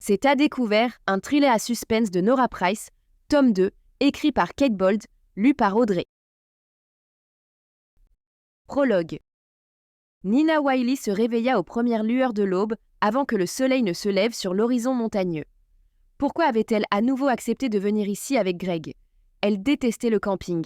C'est à découvert, un thriller à suspense de Nora Price, tome 2, écrit par Kate Bold, lu par Audrey. Prologue. Nina Wiley se réveilla aux premières lueurs de l'aube, avant que le soleil ne se lève sur l'horizon montagneux. Pourquoi avait-elle à nouveau accepté de venir ici avec Greg? Elle détestait le camping.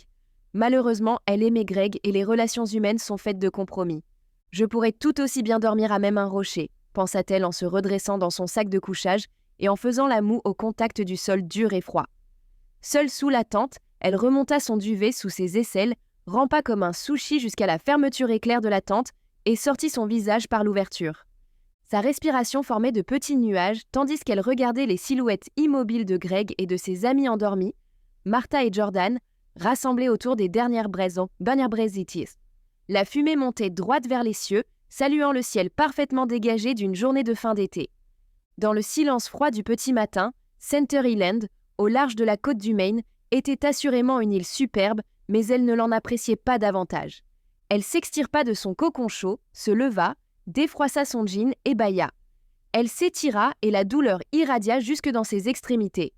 Malheureusement, elle aimait Greg et les relations humaines sont faites de compromis. Je pourrais tout aussi bien dormir à même un rocher, pensa-t-elle en se redressant dans son sac de couchage et en faisant la moue au contact du sol dur et froid. Seule sous la tente, elle remonta son duvet sous ses aisselles, rampa comme un sushi jusqu'à la fermeture éclair de la tente et sortit son visage par l'ouverture. Sa respiration formait de petits nuages tandis qu'elle regardait les silhouettes immobiles de Greg et de ses amis endormis, Martha et Jordan, rassemblés autour des dernières braises. La fumée montait droite vers les cieux, saluant le ciel parfaitement dégagé d'une journée de fin d'été. Dans le silence froid du petit matin, Center Island, au large de la côte du Maine, était assurément une île superbe, mais elle ne l'en appréciait pas davantage. Elle s'extirpa de son cocon chaud, se leva, défroissa son jean et bâilla. Elle s'étira et la douleur irradia jusque dans ses extrémités.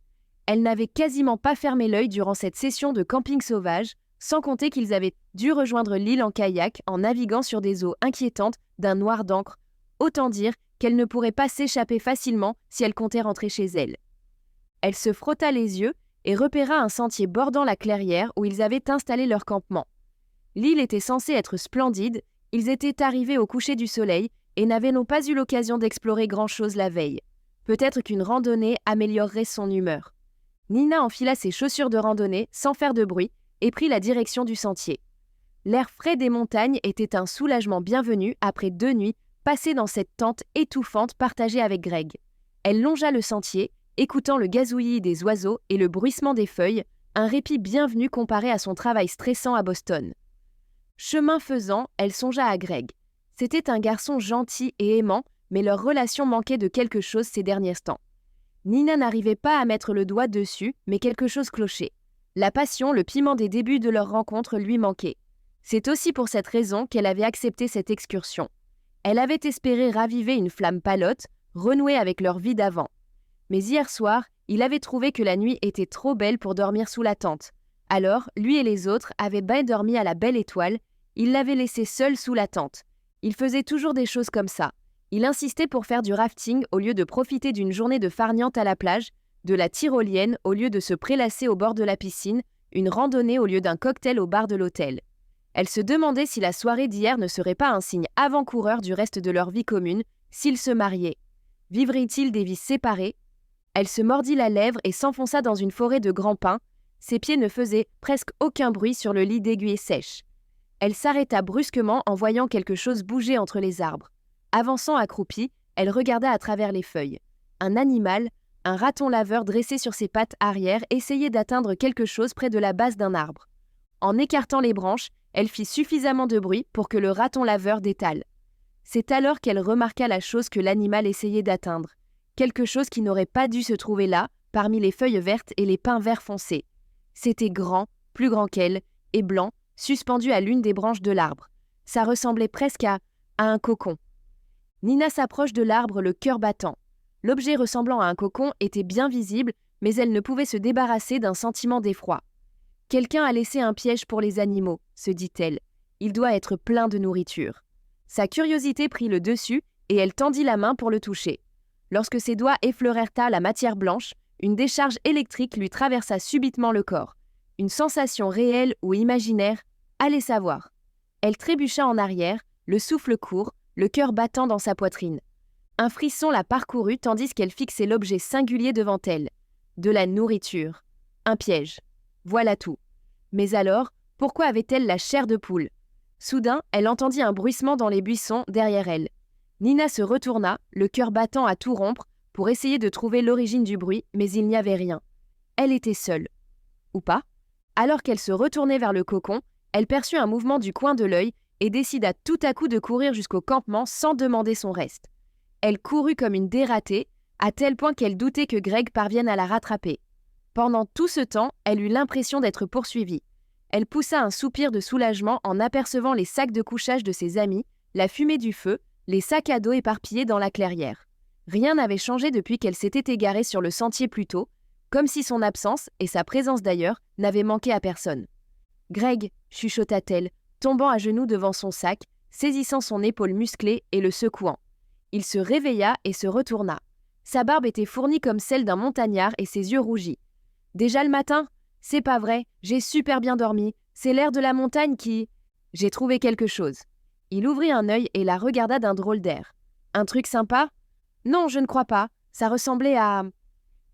Elle n'avait quasiment pas fermé l'œil durant cette session de camping sauvage, sans compter qu'ils avaient dû rejoindre l'île en kayak en naviguant sur des eaux inquiétantes d'un noir d'encre, autant dire qu'elle ne pourrait pas s'échapper facilement si elle comptait rentrer chez elle. Elle se frotta les yeux et repéra un sentier bordant la clairière où ils avaient installé leur campement. L'île était censée être splendide, ils étaient arrivés au coucher du soleil et n'avaient non pas eu l'occasion d'explorer grand-chose la veille. Peut-être qu'une randonnée améliorerait son humeur. Nina enfila ses chaussures de randonnée sans faire de bruit et prit la direction du sentier. L'air frais des montagnes était un soulagement bienvenu après 2 nuits passées dans cette tente étouffante partagée avec Greg. Elle longea le sentier, écoutant le gazouillis des oiseaux et le bruissement des feuilles, un répit bienvenu comparé à son travail stressant à Boston. Chemin faisant, elle songea à Greg. C'était un garçon gentil et aimant, mais leur relation manquait de quelque chose ces derniers temps. Nina n'arrivait pas à mettre le doigt dessus, mais quelque chose clochait. La passion, le piment des débuts de leur rencontre lui manquait. C'est aussi pour cette raison qu'elle avait accepté cette excursion. Elle avait espéré raviver une flamme palote, renouer avec leur vie d'avant. Mais hier soir, il avait trouvé que la nuit était trop belle pour dormir sous la tente. Alors, lui et les autres avaient bien dormi à la belle étoile, il l'avait laissé seul sous la tente. Il faisait toujours des choses comme ça. Il insistait pour faire du rafting au lieu de profiter d'une journée de farniente à la plage, de la tyrolienne au lieu de se prélasser au bord de la piscine, une randonnée au lieu d'un cocktail au bar de l'hôtel. Elle se demandait si la soirée d'hier ne serait pas un signe avant-coureur du reste de leur vie commune, s'ils se mariaient. Vivraient-ils des vies séparées? Elle se mordit la lèvre et s'enfonça dans une forêt de grands pins. Ses pieds ne faisaient presque aucun bruit sur le lit d'aiguilles sèches. Elle s'arrêta brusquement en voyant quelque chose bouger entre les arbres. Avançant accroupie, elle regarda à travers les feuilles. Un animal, un raton laveur dressé sur ses pattes arrière, essayait d'atteindre quelque chose près de la base d'un arbre. En écartant les branches, elle fit suffisamment de bruit pour que le raton laveur détale. C'est alors qu'elle remarqua la chose que l'animal essayait d'atteindre. Quelque chose qui n'aurait pas dû se trouver là, parmi les feuilles vertes et les pins vert foncé. C'était grand, plus grand qu'elle, et blanc, suspendu à l'une des branches de l'arbre. Ça ressemblait presque à un cocon. Nina s'approche de l'arbre, le cœur battant. L'objet ressemblant à un cocon était bien visible, mais elle ne pouvait se débarrasser d'un sentiment d'effroi. « Quelqu'un a laissé un piège pour les animaux », se dit-elle. « Il doit être plein de nourriture. » Sa curiosité prit le dessus et elle tendit la main pour le toucher. Lorsque ses doigts effleurèrent la matière blanche, une décharge électrique lui traversa subitement le corps. Une sensation réelle ou imaginaire, allez savoir. Elle trébucha en arrière, le souffle court, le cœur battant dans sa poitrine. Un frisson la parcourut tandis qu'elle fixait l'objet singulier devant elle. De la nourriture. Un piège. Voilà tout. Mais alors, pourquoi avait-elle la chair de poule? Soudain, elle entendit un bruissement dans les buissons derrière elle. Nina se retourna, le cœur battant à tout rompre, pour essayer de trouver l'origine du bruit, mais il n'y avait rien. Elle était seule. Ou pas? Alors qu'elle se retournait vers le cocon, elle perçut un mouvement du coin de l'œil et décida tout à coup de courir jusqu'au campement sans demander son reste. Elle courut comme une dératée, à tel point qu'elle doutait que Greg parvienne à la rattraper. Pendant tout ce temps, elle eut l'impression d'être poursuivie. Elle poussa un soupir de soulagement en apercevant les sacs de couchage de ses amis, la fumée du feu, les sacs à dos éparpillés dans la clairière. Rien n'avait changé depuis qu'elle s'était égarée sur le sentier plus tôt, comme si son absence, et sa présence d'ailleurs, n'avaient manqué à personne. « Greg !» chuchota-t-elle, tombant à genoux devant son sac, saisissant son épaule musclée et le secouant. Il se réveilla et se retourna. Sa barbe était fournie comme celle d'un montagnard et ses yeux rougis. « Déjà le matin ? C'est pas vrai, j'ai super bien dormi. C'est l'air de la montagne qui… J'ai trouvé quelque chose. » Il ouvrit un œil et la regarda d'un drôle d'air. « Un truc sympa ? » ?»« Non, je ne crois pas. Ça ressemblait à… »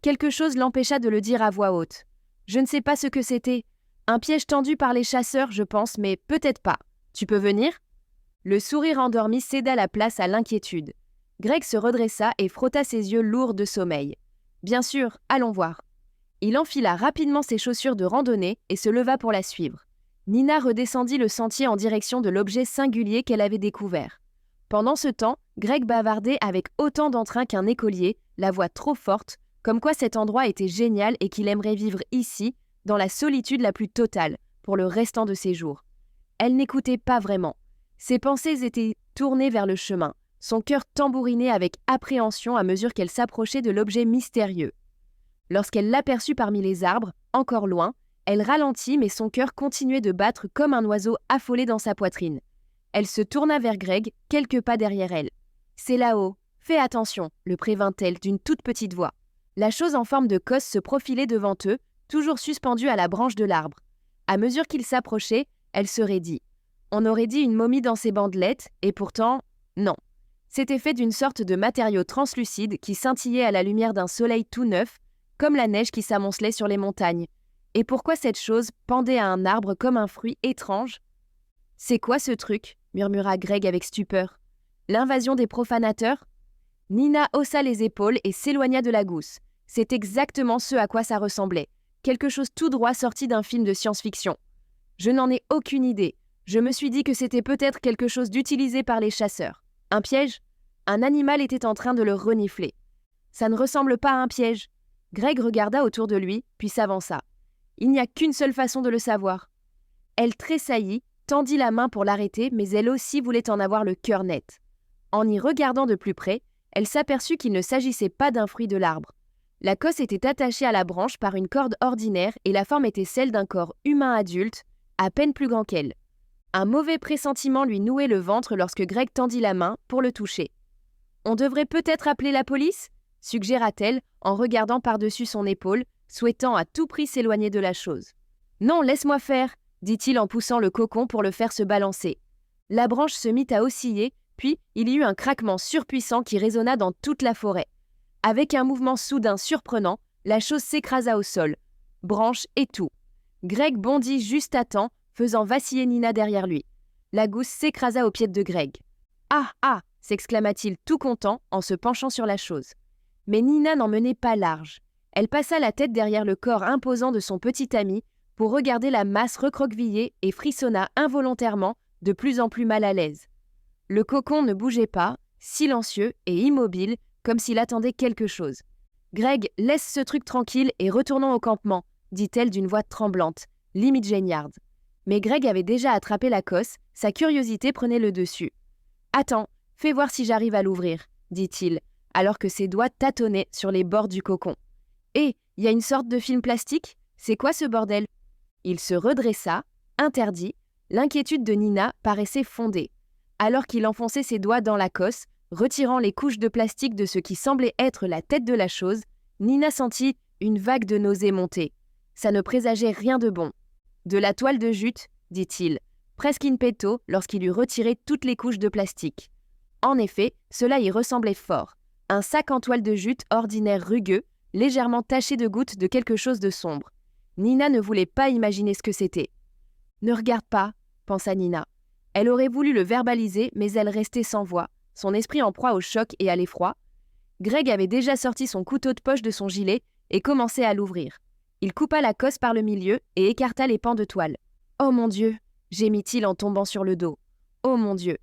Quelque chose l'empêcha de le dire à voix haute. « Je ne sais pas ce que c'était. Un piège tendu par les chasseurs, je pense, mais peut-être pas. Tu peux venir ?» Le sourire endormi céda la place à l'inquiétude. Greg se redressa et frotta ses yeux lourds de sommeil. « Bien sûr, allons voir. » Il enfila rapidement ses chaussures de randonnée et se leva pour la suivre. Nina redescendit le sentier en direction de l'objet singulier qu'elle avait découvert. Pendant ce temps, Greg bavardait avec autant d'entrain qu'un écolier, la voix trop forte, comme quoi cet endroit était génial et qu'il aimerait vivre ici, dans la solitude la plus totale, pour le restant de ses jours. Elle n'écoutait pas vraiment. Ses pensées étaient tournées vers le chemin, son cœur tambourinait avec appréhension à mesure qu'elle s'approchait de l'objet mystérieux. Lorsqu'elle l'aperçut parmi les arbres, encore loin, elle ralentit mais son cœur continuait de battre comme un oiseau affolé dans sa poitrine. Elle se tourna vers Greg, quelques pas derrière elle. « C'est là-haut, fais attention », le prévint-elle d'une toute petite voix. La chose en forme de cosse se profilait devant eux, toujours suspendue à la branche de l'arbre. À mesure qu'il s'approchait, elle se raidit. On aurait dit une momie dans ses bandelettes, et pourtant, non. C'était fait d'une sorte de matériau translucide qui scintillait à la lumière d'un soleil tout neuf, comme la neige qui s'amoncelait sur les montagnes. Et pourquoi cette chose pendait à un arbre comme un fruit étrange ? « C'est quoi ce truc ?» murmura Greg avec stupeur. « L'invasion des profanateurs ?» Nina haussa les épaules et s'éloigna de la gousse. C'est exactement ce à quoi ça ressemblait. Quelque chose tout droit sorti d'un film de science-fiction. Je n'en ai aucune idée. Je me suis dit que c'était peut-être quelque chose d'utilisé par les chasseurs. Un piège ? Un animal était en train de le renifler. Ça ne ressemble pas à un piège. Greg regarda autour de lui, puis s'avança. Il n'y a qu'une seule façon de le savoir. Elle tressaillit, tendit la main pour l'arrêter, mais elle aussi voulait en avoir le cœur net. En y regardant de plus près, elle s'aperçut qu'il ne s'agissait pas d'un fruit de l'arbre. La cosse était attachée à la branche par une corde ordinaire et la forme était celle d'un corps humain adulte, à peine plus grand qu'elle. Un mauvais pressentiment lui nouait le ventre lorsque Greg tendit la main pour le toucher. « On devrait peut-être appeler la police ?» suggéra-t-elle en regardant par-dessus son épaule, souhaitant à tout prix s'éloigner de la chose. « Non, laisse-moi faire !» dit-il en poussant le cocon pour le faire se balancer. La branche se mit à osciller, puis il y eut un craquement surpuissant qui résonna dans toute la forêt. Avec un mouvement soudain surprenant, la chose s'écrasa au sol, branche et tout. Greg bondit juste à temps, faisant vaciller Nina derrière lui. La gousse s'écrasa aux pieds de Greg. « Ah, ah !» s'exclama-t-il tout content en se penchant sur la chose. Mais Nina n'en menait pas large. Elle passa la tête derrière le corps imposant de son petit ami pour regarder la masse recroquevillée et frissonna involontairement, de plus en plus mal à l'aise. Le cocon ne bougeait pas, silencieux et immobile, comme s'il attendait quelque chose. « Greg, laisse ce truc tranquille et retournons au campement », dit-elle d'une voix tremblante, limite geignarde. Mais Greg avait déjà attrapé la cosse, sa curiosité prenait le dessus. « Attends, fais voir si j'arrive à l'ouvrir », dit-il, alors que ses doigts tâtonnaient sur les bords du cocon. « Hé, y a une sorte de film plastique ? C'est quoi ce bordel ?» Il se redressa, interdit, l'inquiétude de Nina paraissait fondée. Alors qu'il enfonçait ses doigts dans la cosse, retirant les couches de plastique de ce qui semblait être la tête de la chose, Nina sentit une vague de nausée monter. Ça ne présageait rien de bon. « De la toile de jute », dit-il, presque in petto lorsqu'il eut retiré toutes les couches de plastique. En effet, cela y ressemblait fort. Un sac en toile de jute ordinaire rugueux, légèrement taché de gouttes de quelque chose de sombre. Nina ne voulait pas imaginer ce que c'était. « Ne regarde pas », pensa Nina. Elle aurait voulu le verbaliser, mais elle restait sans voix, son esprit en proie au choc et à l'effroi. Greg avait déjà sorti son couteau de poche de son gilet et commençait à l'ouvrir. Il coupa la cosse par le milieu et écarta les pans de toile. « Oh mon Dieu !» gémit-il en tombant sur le dos. « Oh mon Dieu !»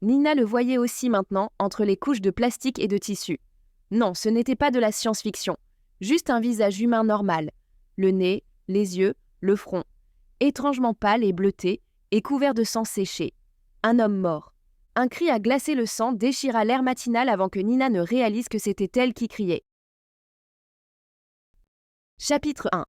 Nina le voyait aussi maintenant entre les couches de plastique et de tissu. Non, ce n'était pas de la science-fiction, juste un visage humain normal. Le nez, les yeux, le front. Étrangement pâle et bleuté, et couvert de sang séché. Un homme mort. Un cri a glacé le sang, déchira l'air matinal avant que Nina ne réalise que c'était elle qui criait. Chapitre 1.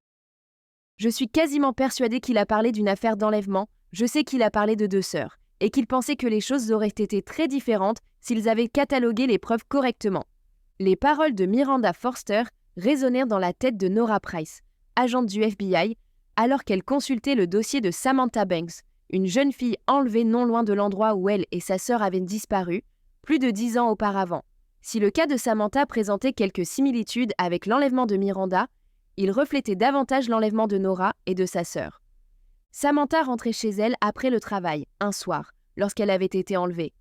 Je suis quasiment persuadée qu'il a parlé d'une affaire d'enlèvement, je sais qu'il a parlé de 2 sœurs, et qu'il pensait que les choses auraient été très différentes s'ils avaient catalogué les preuves correctement. Les paroles de Miranda Forster résonnèrent dans la tête de Nora Price, agente du FBI, alors qu'elle consultait le dossier de Samantha Banks, une jeune fille enlevée non loin de l'endroit où elle et sa sœur avaient disparu, plus de 10 ans auparavant. Si le cas de Samantha présentait quelques similitudes avec l'enlèvement de Miranda, il reflétait davantage l'enlèvement de Nora et de sa sœur. Samantha rentrait chez elle après le travail, un soir, lorsqu'elle avait été enlevée.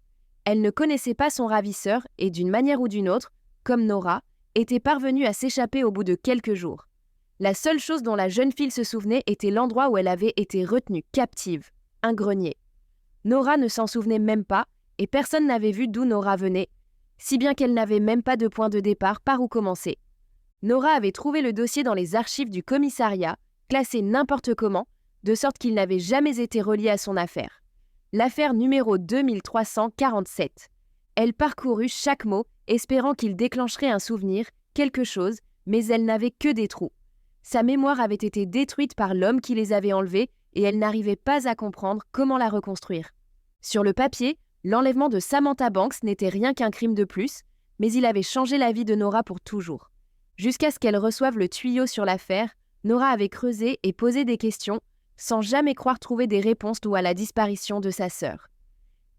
Elle ne connaissait pas son ravisseur et d'une manière ou d'une autre, comme Nora, était parvenue à s'échapper au bout de quelques jours. La seule chose dont la jeune fille se souvenait était l'endroit où elle avait été retenue captive, un grenier. Nora ne s'en souvenait même pas et personne n'avait vu d'où Nora venait, si bien qu'elle n'avait même pas de point de départ par où commencer. Nora avait trouvé le dossier dans les archives du commissariat, classé n'importe comment, de sorte qu'il n'avait jamais été relié à son affaire. L'affaire numéro 2347. Elle parcourut chaque mot, espérant qu'il déclencherait un souvenir, quelque chose, mais elle n'avait que des trous. Sa mémoire avait été détruite par l'homme qui les avait enlevés et elle n'arrivait pas à comprendre comment la reconstruire. Sur le papier, l'enlèvement de Samantha Banks n'était rien qu'un crime de plus, mais il avait changé la vie de Nora pour toujours. Jusqu'à ce qu'elle reçoive le tuyau sur l'affaire, Nora avait creusé et posé des questions, sans jamais croire trouver des réponses dues à la disparition de sa sœur.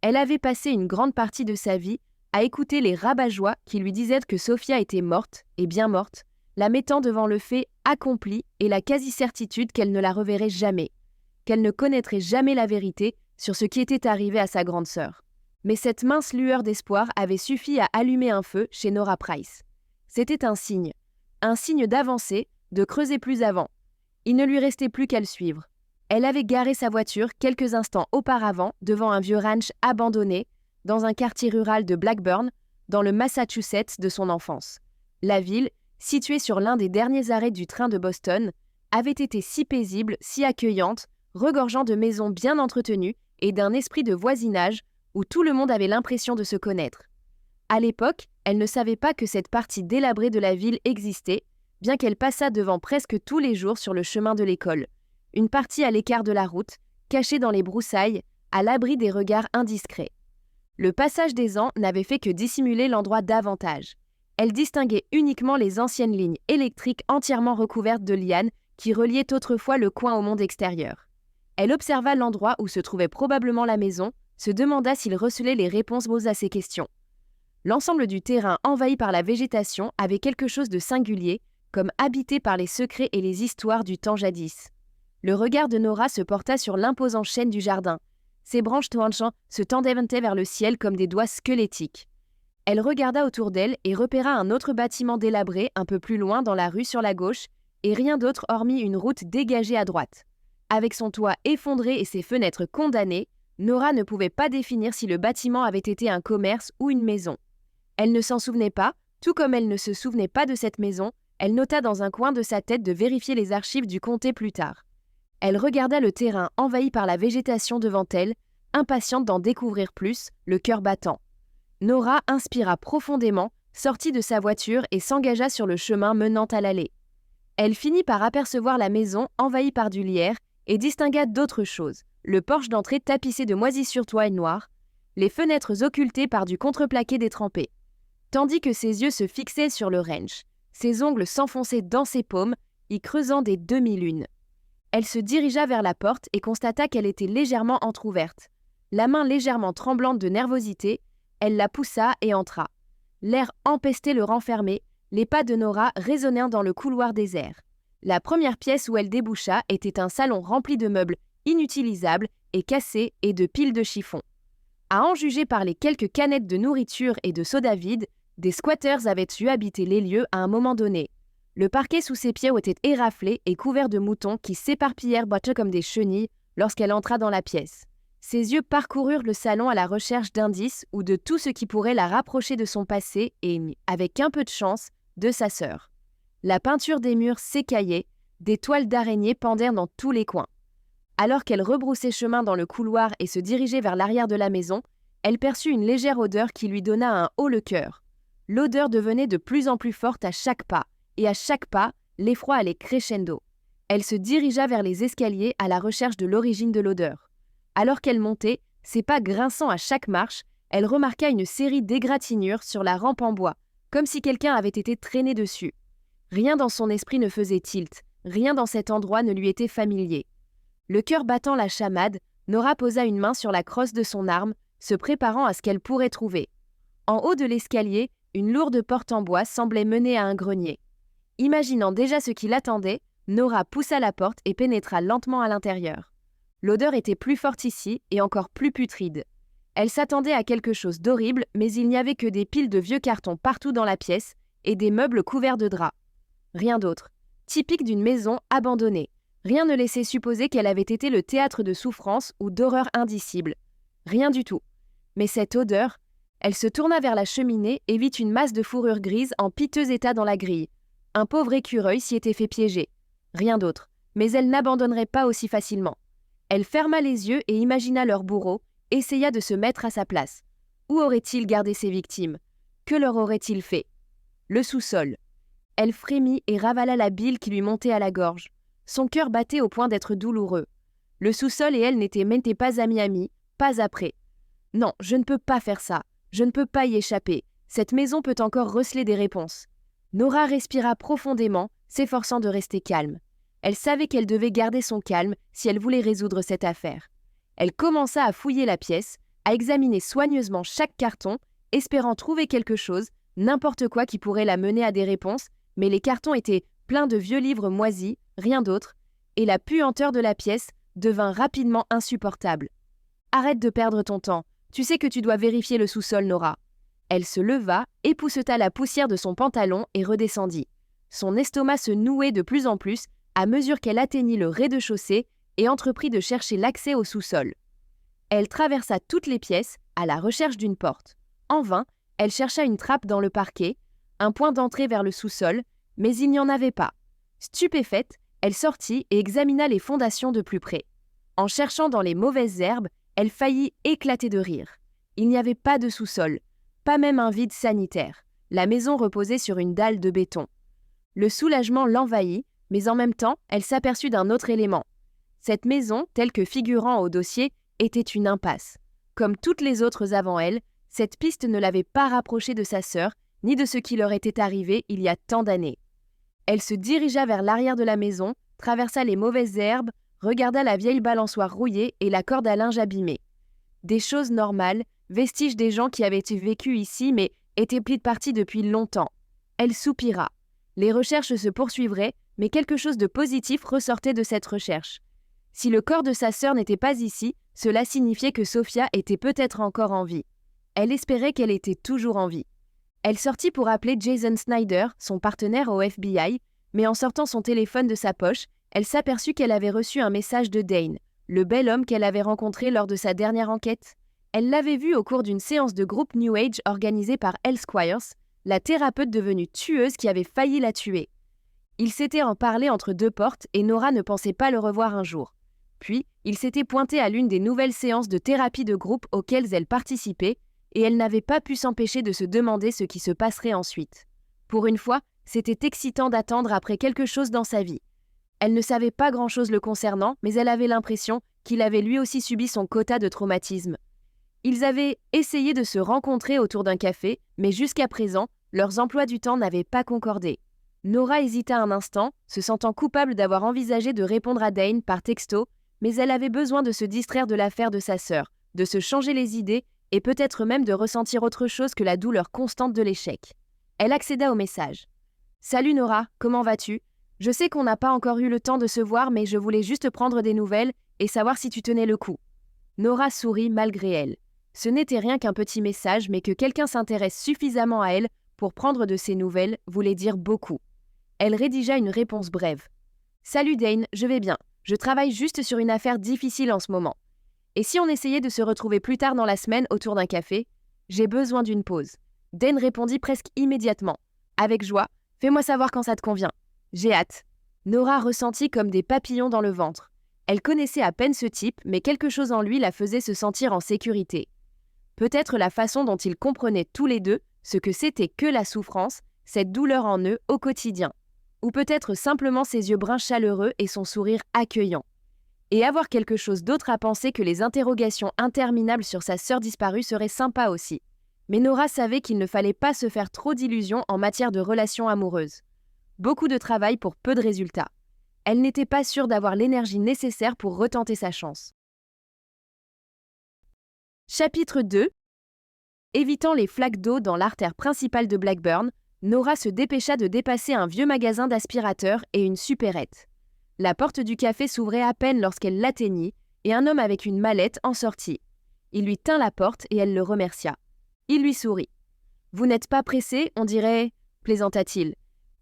Elle avait passé une grande partie de sa vie à écouter les rabat-joie qui lui disaient que Sophia était morte, et bien morte, la mettant devant le fait accompli et la quasi-certitude qu'elle ne la reverrait jamais, qu'elle ne connaîtrait jamais la vérité sur ce qui était arrivé à sa grande sœur. Mais cette mince lueur d'espoir avait suffi à allumer un feu chez Nora Price. C'était un signe d'avancée, de creuser plus avant. Il ne lui restait plus qu'à le suivre. Elle avait garé sa voiture quelques instants auparavant devant un vieux ranch abandonné dans un quartier rural de Blackburn, dans le Massachusetts de son enfance. La ville, située sur l'un des derniers arrêts du train de Boston, avait été si paisible, si accueillante, regorgeant de maisons bien entretenues et d'un esprit de voisinage où tout le monde avait l'impression de se connaître. À l'époque, elle ne savait pas que cette partie délabrée de la ville existait, bien qu'elle passât devant presque tous les jours sur le chemin de l'école. Une partie à l'écart de la route, cachée dans les broussailles, à l'abri des regards indiscrets. Le passage des ans n'avait fait que dissimuler l'endroit davantage. Elle distinguait uniquement les anciennes lignes électriques entièrement recouvertes de lianes qui reliaient autrefois le coin au monde extérieur. Elle observa l'endroit où se trouvait probablement la maison, se demanda s'il recelait les réponses à ses questions. L'ensemble du terrain envahi par la végétation avait quelque chose de singulier, comme habité par les secrets et les histoires du temps jadis. Le regard de Nora se porta sur l'imposant chêne du jardin. Ses branches tranchant se tendaient vers le ciel comme des doigts squelettiques. Elle regarda autour d'elle et repéra un autre bâtiment délabré un peu plus loin dans la rue sur la gauche, et rien d'autre hormis une route dégagée à droite. Avec son toit effondré et ses fenêtres condamnées, Nora ne pouvait pas définir si le bâtiment avait été un commerce ou une maison. Elle ne s'en souvenait pas, tout comme elle ne se souvenait pas de cette maison, elle nota dans un coin de sa tête de vérifier les archives du comté plus tard. Elle regarda le terrain envahi par la végétation devant elle, impatiente d'en découvrir plus, le cœur battant. Nora inspira profondément, sortit de sa voiture et s'engagea sur le chemin menant à l'allée. Elle finit par apercevoir la maison envahie par du lierre et distingua d'autres choses, le porche d'entrée tapissé de moisissures toile noire, les fenêtres occultées par du contreplaqué détrempé. Tandis que ses yeux se fixaient sur le ranch, ses ongles s'enfonçaient dans ses paumes, y creusant des demi-lunes. Elle se dirigea vers la porte et constata qu'elle était légèrement entr'ouverte. La main légèrement tremblante de nervosité, elle la poussa et entra. L'air empesté le renfermait, les pas de Nora résonnèrent dans le couloir désert. La première pièce où elle déboucha était un salon rempli de meubles inutilisables et cassés et de piles de chiffons. À en juger par les quelques canettes de nourriture et de soda vide, des squatters avaient dû habiter les lieux à un moment donné. Le parquet sous ses pieds était éraflé et couvert de moutons qui s'éparpillèrent comme des chenilles lorsqu'elle entra dans la pièce. Ses yeux parcoururent le salon à la recherche d'indices ou de tout ce qui pourrait la rapprocher de son passé et, avec un peu de chance, de sa sœur. La peinture des murs s'écaillait, des toiles d'araignées pendèrent dans tous les coins. Alors qu'elle rebroussait chemin dans le couloir et se dirigeait vers l'arrière de la maison, Elle perçut une légère odeur qui lui donna un haut le cœur. L'odeur devenait de plus en plus forte à chaque pas, et à chaque pas, l'effroi allait crescendo. Elle se dirigea vers les escaliers à la recherche de l'origine de l'odeur. Alors qu'elle montait, ses pas grinçant à chaque marche, elle remarqua une série d'égratignures sur la rampe en bois, comme si quelqu'un avait été traîné dessus. Rien dans son esprit ne faisait tilt, rien dans cet endroit ne lui était familier. Le cœur battant la chamade, Nora posa une main sur la crosse de son arme, se préparant à ce qu'elle pourrait trouver. En haut de l'escalier, une lourde porte en bois semblait mener à un grenier. Imaginant déjà ce qui l'attendait, Nora poussa la porte et pénétra lentement à l'intérieur. L'odeur était plus forte ici et encore plus putride. Elle s'attendait à quelque chose d'horrible, mais il n'y avait que des piles de vieux cartons partout dans la pièce et des meubles couverts de draps. Rien d'autre. Typique d'une maison abandonnée. Rien ne laissait supposer qu'elle avait été le théâtre de souffrances ou d'horreurs indicibles. Rien du tout. Mais cette odeur, elle se tourna vers la cheminée et vit une masse de fourrure grise en piteux état dans la grille. Un pauvre écureuil s'y était fait piéger. Rien d'autre. Mais elle n'abandonnerait pas aussi facilement. Elle ferma les yeux et imagina leur bourreau, essaya de se mettre à sa place. Où aurait-il gardé ses victimes? Que leur aurait-il fait? Le sous-sol. Elle frémit et ravala la bile qui lui montait à la gorge. Son cœur battait au point d'être douloureux. Le sous-sol et elle n'étaient même pas amis, pas après. Non, je ne peux pas faire ça. Je ne peux pas y échapper. Cette maison peut encore receler des réponses. Nora respira profondément, s'efforçant de rester calme. Elle savait qu'elle devait garder son calme si elle voulait résoudre cette affaire. Elle commença à fouiller la pièce, à examiner soigneusement chaque carton, espérant trouver quelque chose, n'importe quoi qui pourrait la mener à des réponses, mais les cartons étaient pleins de vieux livres moisis, rien d'autre, et la puanteur de la pièce devint rapidement insupportable. « Arrête de perdre ton temps, tu sais que tu dois vérifier le sous-sol, Nora. » Elle se leva, épousseta la poussière de son pantalon et redescendit. Son estomac se nouait de plus en plus à mesure qu'elle atteignit le rez-de-chaussée et entreprit de chercher l'accès au sous-sol. Elle traversa toutes les pièces à la recherche d'une porte. En vain, elle chercha une trappe dans le parquet, un point d'entrée vers le sous-sol, mais il n'y en avait pas. Stupéfaite, elle sortit et examina les fondations de plus près. En cherchant dans les mauvaises herbes, elle faillit éclater de rire. Il n'y avait pas de sous-sol, pas même un vide sanitaire. La maison reposait sur une dalle de béton. Le soulagement l'envahit, mais en même temps, elle s'aperçut d'un autre élément. Cette maison, telle que figurant au dossier, était une impasse. Comme toutes les autres avant elle, cette piste ne l'avait pas rapprochée de sa sœur, ni de ce qui leur était arrivé il y a tant d'années. Elle se dirigea vers l'arrière de la maison, traversa les mauvaises herbes, regarda la vieille balançoire rouillée et la corde à linge abîmée. Des choses normales, vestiges des gens qui avaient vécu ici mais étaient pris de partie depuis longtemps. Elle soupira. Les recherches se poursuivraient, mais quelque chose de positif ressortait de cette recherche. Si le corps de sa sœur n'était pas ici, cela signifiait que Sophia était peut-être encore en vie. Elle espérait qu'elle était toujours en vie. Elle sortit pour appeler Jason Snyder, son partenaire au FBI, mais en sortant son téléphone de sa poche, elle s'aperçut qu'elle avait reçu un message de Dane, le bel homme qu'elle avait rencontré lors de sa dernière enquête. Elle l'avait vu au cours d'une séance de groupe New Age organisée par Elle Squires, la thérapeute devenue tueuse qui avait failli la tuer. Ils s'étaient en parlé entre deux portes et Nora ne pensait pas le revoir un jour. Puis, il s'était pointé à l'une des nouvelles séances de thérapie de groupe auxquelles elle participait et elle n'avait pas pu s'empêcher de se demander ce qui se passerait ensuite. Pour une fois, c'était excitant d'attendre après quelque chose dans sa vie. Elle ne savait pas grand-chose le concernant, mais elle avait l'impression qu'il avait lui aussi subi son quota de traumatisme. Ils avaient essayé de se rencontrer autour d'un café, mais jusqu'à présent, leurs emplois du temps n'avaient pas concordé. Nora hésita un instant, se sentant coupable d'avoir envisagé de répondre à Dane par texto, mais elle avait besoin de se distraire de l'affaire de sa sœur, de se changer les idées et peut-être même de ressentir autre chose que la douleur constante de l'échec. Elle accéda au message. « Salut Nora, comment vas-tu? Je sais qu'on n'a pas encore eu le temps de se voir, mais je voulais juste prendre des nouvelles et savoir si tu tenais le coup. » Nora sourit malgré elle. Ce n'était rien qu'un petit message, mais que quelqu'un s'intéresse suffisamment à elle pour prendre de ses nouvelles voulait dire beaucoup. Elle rédigea une réponse brève. « Salut Dane, je vais bien. Je travaille juste sur une affaire difficile en ce moment. Et si on essayait de se retrouver plus tard dans la semaine autour d'un café? J'ai besoin d'une pause. » Dane répondit presque immédiatement. « Avec joie, fais-moi savoir quand ça te convient. J'ai hâte. » Nora ressentit comme des papillons dans le ventre. Elle connaissait à peine ce type, mais quelque chose en lui la faisait se sentir en sécurité. « Peut-être la façon dont ils comprenaient tous les deux ce que c'était que la souffrance, cette douleur en eux au quotidien. Ou peut-être simplement ses yeux bruns chaleureux et son sourire accueillant. Et avoir quelque chose d'autre à penser que les interrogations interminables sur sa sœur disparue serait sympa aussi. Mais Nora savait qu'il ne fallait pas se faire trop d'illusions en matière de relations amoureuses. Beaucoup de travail pour peu de résultats. Elle n'était pas sûre d'avoir l'énergie nécessaire pour retenter sa chance. Chapitre 2. Évitant les flaques d'eau dans l'artère principale de Blackburn, Nora se dépêcha de dépasser un vieux magasin d'aspirateurs et une supérette. La porte du café s'ouvrait à peine lorsqu'elle l'atteignit, et un homme avec une mallette en sortit. Il lui tint la porte et elle le remercia. Il lui sourit. « Vous n'êtes pas pressé, on dirait, » plaisanta-t-il.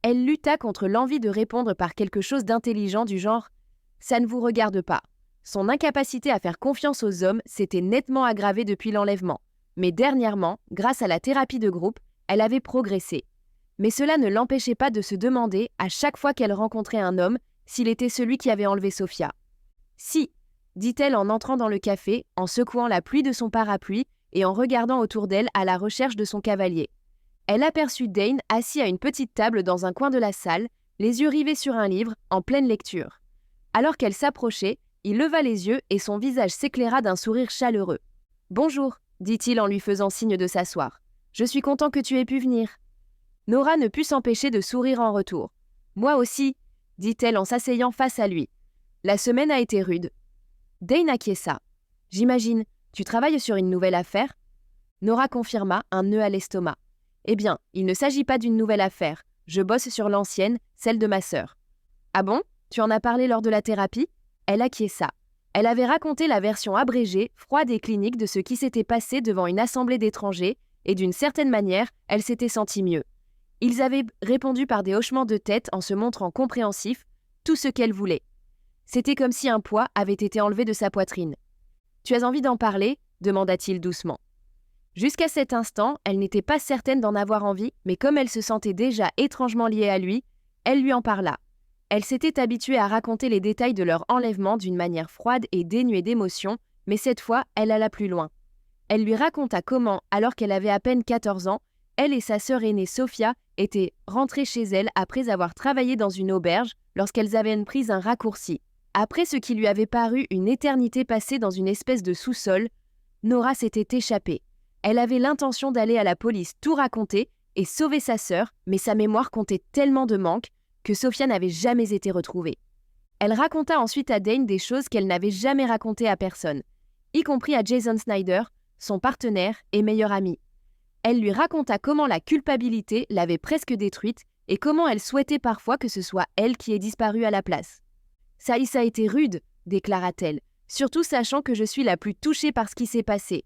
Elle lutta contre l'envie de répondre par quelque chose d'intelligent du genre « Ça ne vous regarde pas ». Son incapacité à faire confiance aux hommes s'était nettement aggravée depuis l'enlèvement. Mais dernièrement, grâce à la thérapie de groupe, elle avait progressé. Mais cela ne l'empêchait pas de se demander, à chaque fois qu'elle rencontrait un homme, s'il était celui qui avait enlevé Sophia. « Si », dit-elle en entrant dans le café, en secouant la pluie de son parapluie et en regardant autour d'elle à la recherche de son cavalier. Elle aperçut Dane assis à une petite table dans un coin de la salle, les yeux rivés sur un livre, en pleine lecture. Alors qu'elle s'approchait, il leva les yeux et son visage s'éclaira d'un sourire chaleureux. « Bonjour », dit-il en lui faisant signe de s'asseoir. « Je suis content que tu aies pu venir. » Nora ne put s'empêcher de sourire en retour. « Moi aussi », dit-elle en s'asseyant face à lui. « La semaine a été rude. » Dane acquiesça. « J'imagine, tu travailles sur une nouvelle affaire ?» Nora confirma, un nœud à l'estomac. « Eh bien, il ne s'agit pas d'une nouvelle affaire. Je bosse sur l'ancienne, celle de ma sœur. »« Ah bon ? Tu en as parlé lors de la thérapie ?» Elle acquiesça. Elle avait raconté la version abrégée, froide et clinique de ce qui s'était passé devant une assemblée d'étrangers, et d'une certaine manière, elle s'était sentie mieux. Ils avaient répondu par des hochements de tête en se montrant compréhensifs, tout ce qu'elle voulait. C'était comme si un poids avait été enlevé de sa poitrine. « Tu as envie d'en parler ?» demanda-t-il doucement. Jusqu'à cet instant, elle n'était pas certaine d'en avoir envie, mais comme elle se sentait déjà étrangement liée à lui, elle lui en parla. Elle s'était habituée à raconter les détails de leur enlèvement d'une manière froide et dénuée d'émotion, mais cette fois, elle alla plus loin. Elle lui raconta comment, alors qu'elle avait à peine 14 ans, elle et sa sœur aînée Sophia étaient rentrées chez elle après avoir travaillé dans une auberge lorsqu'elles avaient pris un raccourci. Après ce qui lui avait paru une éternité passée dans une espèce de sous-sol, Nora s'était échappée. Elle avait l'intention d'aller à la police tout raconter et sauver sa sœur, mais sa mémoire comptait tellement de manques que Sophia n'avait jamais été retrouvée. Elle raconta ensuite à Dane des choses qu'elle n'avait jamais racontées à personne, y compris à Jason Snyder, son partenaire et meilleur ami. Elle lui raconta comment la culpabilité l'avait presque détruite et comment elle souhaitait parfois que ce soit elle qui ait disparu à la place. « Ça a été rude », déclara-t-elle, surtout sachant que je suis la plus touchée par ce qui s'est passé.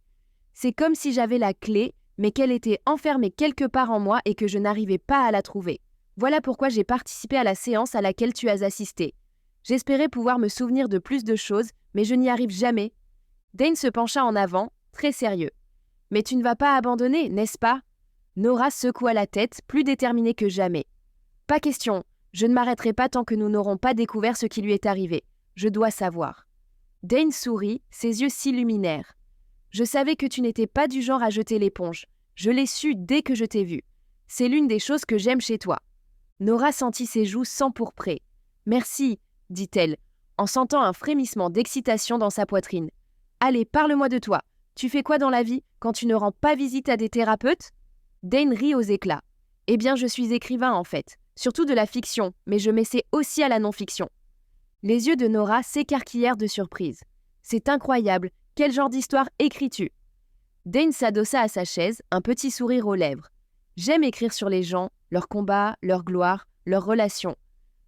C'est comme si j'avais la clé, mais qu'elle était enfermée quelque part en moi et que je n'arrivais pas à la trouver. Voilà pourquoi j'ai participé à la séance à laquelle tu as assisté. J'espérais pouvoir me souvenir de plus de choses, mais je n'y arrive jamais. » Dane se pencha en avant, très sérieux. « Mais tu ne vas pas abandonner, n'est-ce pas ?» Nora secoua la tête, plus déterminée que jamais. « Pas question, je ne m'arrêterai pas tant que nous n'aurons pas découvert ce qui lui est arrivé. Je dois savoir. » Dane sourit, ses yeux s'illuminèrent. « Je savais que tu n'étais pas du genre à jeter l'éponge. Je l'ai su dès que je t'ai vu. C'est l'une des choses que j'aime chez toi. » Nora sentit ses joues s'empourprer. « Merci, » dit-elle, en sentant un frémissement d'excitation dans sa poitrine. « Allez, parle-moi de toi. Tu fais quoi dans la vie quand tu ne rends pas visite à des thérapeutes ?» Dane rit aux éclats. « Eh bien, je suis écrivain en fait, surtout de la fiction, mais je m'essaie aussi à la non-fiction. » Les yeux de Nora s'écarquillèrent de surprise. « C'est incroyable, quel genre d'histoire écris-tu » Dane s'adossa à sa chaise, un petit sourire aux lèvres. « J'aime écrire sur les gens, leurs combats, leurs gloires, leurs relations.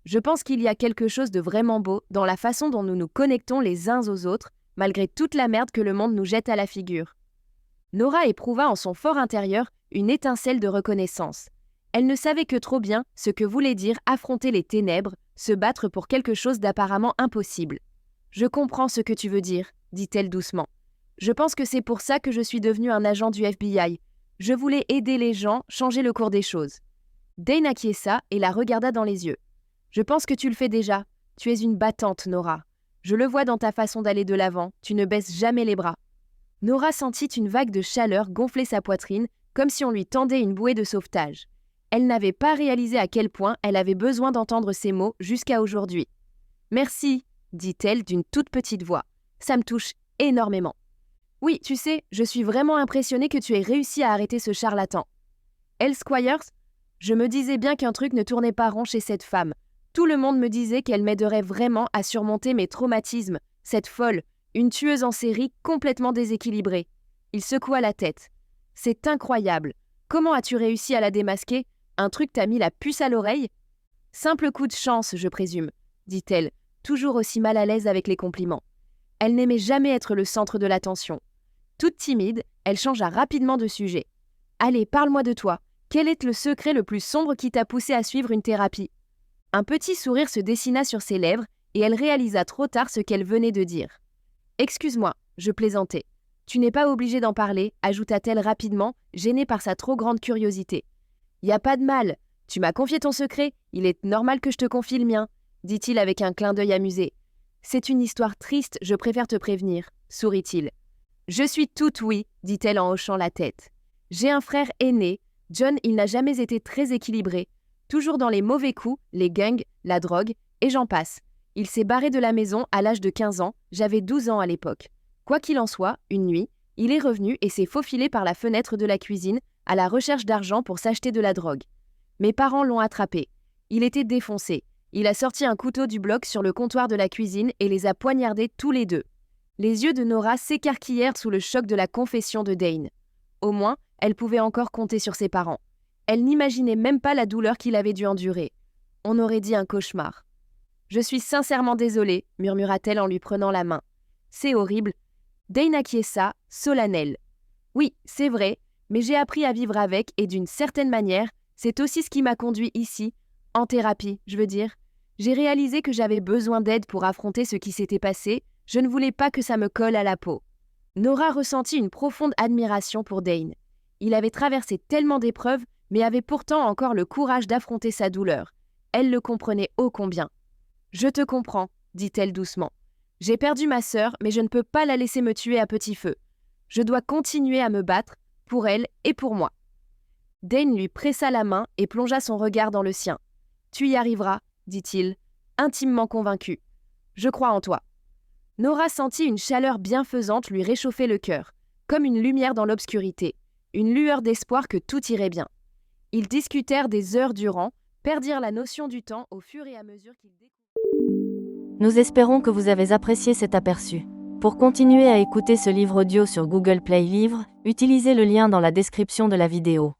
Je pense qu'il y a quelque chose de vraiment beau dans la façon dont nous nous connectons les uns aux autres, malgré toute la merde que le monde nous jette à la figure. » Nora éprouva en son fort intérieur une étincelle de reconnaissance. Elle ne savait que trop bien ce que voulait dire affronter les ténèbres, se battre pour quelque chose d'apparemment impossible. « Je comprends ce que tu veux dire, » dit-elle doucement. « Je pense que c'est pour ça que je suis devenue un agent du FBI. Je voulais aider les gens, changer le cours des choses. » Dane acquiesça et la regarda dans les yeux. « Je pense que tu le fais déjà. Tu es une battante, Nora. Je le vois dans ta façon d'aller de l'avant, tu ne baisses jamais les bras. » Nora sentit une vague de chaleur gonfler sa poitrine, comme si on lui tendait une bouée de sauvetage. Elle n'avait pas réalisé à quel point elle avait besoin d'entendre ces mots jusqu'à aujourd'hui. « Merci », dit-elle d'une toute petite voix. « Ça me touche énormément. » « Oui, tu sais, je suis vraiment impressionnée que tu aies réussi à arrêter ce charlatan. »« Elle Squires, je me disais bien qu'un truc ne tournait pas rond chez cette femme. Tout le monde me disait qu'elle m'aiderait vraiment à surmonter mes traumatismes, cette folle, une tueuse en série complètement déséquilibrée. » Il secoua la tête. « C'est incroyable. Comment as-tu réussi à la démasquer? Un truc t'a mis la puce à l'oreille ?»« Simple coup de chance, je présume, » dit-elle, toujours aussi mal à l'aise avec les compliments. Elle n'aimait jamais être le centre de l'attention. Toute timide, elle changea rapidement de sujet. « Allez, parle-moi de toi. Quel est le secret le plus sombre qui t'a poussé à suivre une thérapie ?» Un petit sourire se dessina sur ses lèvres et elle réalisa trop tard ce qu'elle venait de dire. « Excuse-moi, je plaisantais. Tu n'es pas obligé d'en parler, ajouta-t-elle rapidement, gênée par sa trop grande curiosité. « Y a pas de mal. Tu m'as confié ton secret, il est normal que je te confie le mien, » dit-il avec un clin d'œil amusé. « C'est une histoire triste, je préfère te prévenir, » sourit-il. « Je suis toute oui, » dit-elle en hochant la tête. « J'ai un frère aîné. John, il n'a jamais été très équilibré. Toujours dans les mauvais coups, les gangs, la drogue, et j'en passe. Il s'est barré de la maison à l'âge de 15 ans, j'avais 12 ans à l'époque. Quoi qu'il en soit, une nuit, il est revenu et s'est faufilé par la fenêtre de la cuisine à la recherche d'argent pour s'acheter de la drogue. Mes parents l'ont attrapé. Il était défoncé. Il a sorti un couteau du bloc sur le comptoir de la cuisine et les a poignardés tous les deux. » Les yeux de Nora s'écarquillèrent sous le choc de la confession de Dane. Au moins, elle pouvait encore compter sur ses parents. Elle n'imaginait même pas la douleur qu'il avait dû endurer. On aurait dit un cauchemar. « Je suis sincèrement désolée, » murmura-t-elle en lui prenant la main. « C'est horrible. » Dane acquiesça, solennel. « Oui, c'est vrai, mais j'ai appris à vivre avec et d'une certaine manière, c'est aussi ce qui m'a conduit ici, en thérapie, je veux dire. J'ai réalisé que j'avais besoin d'aide pour affronter ce qui s'était passé. Je ne voulais pas que ça me colle à la peau. » Nora ressentit une profonde admiration pour Dane. Il avait traversé tellement d'épreuves, mais avait pourtant encore le courage d'affronter sa douleur. Elle le comprenait ô combien. « Je te comprends, » dit-elle doucement. « J'ai perdu ma sœur, mais je ne peux pas la laisser me tuer à petit feu. Je dois continuer à me battre, pour elle et pour moi. » Dane lui pressa la main et plongea son regard dans le sien. « Tu y arriveras, » dit-il, intimement convaincu. « Je crois en toi. » Nora sentit une chaleur bienfaisante lui réchauffer le cœur, comme une lumière dans l'obscurité, une lueur d'espoir que tout irait bien. Ils discutèrent des heures durant, perdirent la notion du temps au fur et à mesure qu'ils découvrirent. Nous espérons que vous avez apprécié cet aperçu. Pour continuer à écouter ce livre audio sur Google Play Livres, utilisez le lien dans la description de la vidéo.